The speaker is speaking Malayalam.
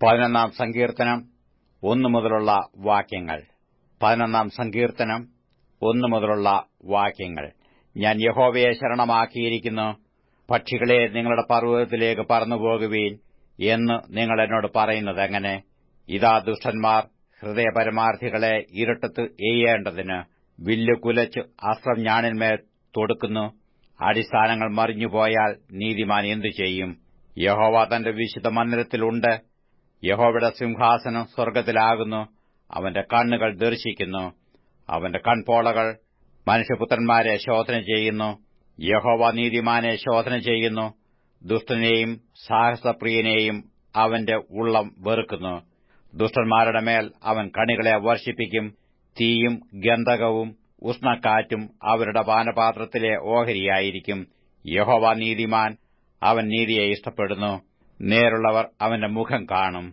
11 സങ്കീർത്തനം 1 മുതലുള്ള വാക്യങ്ങൾ. 11 സങ്കീർത്തനം 1 മുതലുള്ള വാക്യങ്ങൾ. ഞാൻ യഹോവയെ ശരണമാക്കിയിരിക്കുന്നു. പക്ഷികളെ, നിങ്ങളുടെ പർവ്വതത്തിലേക്ക് പറന്നുപോകുവീൻ എന്ന് നിങ്ങൾ എന്നോട് പറയുന്നത് എങ്ങനെ? ഇതാ, ദുഷ്ടന്മാർ ഹൃദയപരമാർത്ഥികളെ ഇരുട്ടത്ത് എയ്യേണ്ടതിന് വില്ല് കുലച്ച് അസ്ത്രം ഞാണിന്മേൽ തൊടുക്കുന്നു. അടിസ്ഥാനങ്ങൾ മറിഞ്ഞുപോയാൽ നീതിമാൻ എന്തു ചെയ്യും? യഹോവ തന്റെ വിശുദ്ധ മന്ദിരത്തിലുണ്ട്. യഹോവയുടെ സിംഹാസനം സ്വർഗ്ഗത്തിലാകുന്നു. അവന്റെ കണ്ണുകൾ ദർശിക്കുന്നു. അവന്റെ കൺപോളകൾ മനുഷ്യപുത്രന്മാരെ ശോധന ചെയ്യുന്നു. യഹോവ നീതിമാനെ ശോധന ചെയ്യുന്നു. ദുഷ്ടനെയും സാഹസപ്രിയനെയും അവന്റെ ഉള്ളം വെറുക്കുന്നു. ദുഷ്ടന്മാരുടെ മേൽ അവൻ കണികളെ വർഷിപ്പിക്കും. തീയും ഗന്ധകവും ഉഷ്ണക്കാറ്റും അവരുടെ പാനപാത്രത്തിലെ ഓഹരിയായിരിക്കും. യഹോവ നീതിമാൻ, അവൻ നീതിയെ ഇഷ്ടപ്പെടുന്നു. നേരുള്ളവർ അവന്റെ മുഖം കാണും.